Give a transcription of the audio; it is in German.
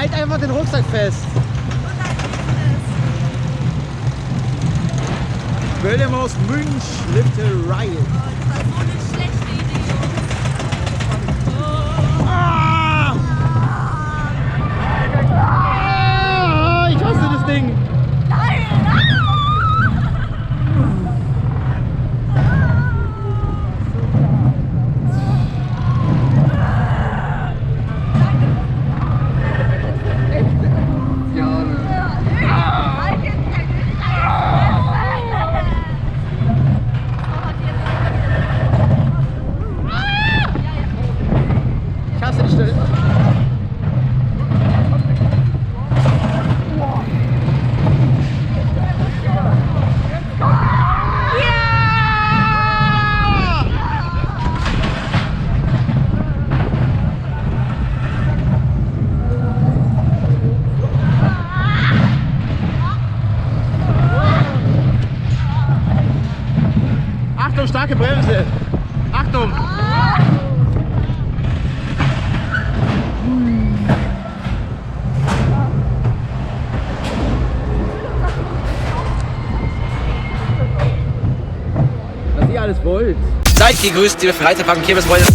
Halt einfach den Rucksack fest. Wilde Maus Münch, Lifthill Right. Das war so eine schlechte Idee, Jungs. Ich hasse das Ding. Nein! Ich hasse die Stelle. Achtung, starke Bremse! Achtung! Was ihr alles wollt. Seid gegrüßt, liebe Freizeitpark- und Kirmesfreunde.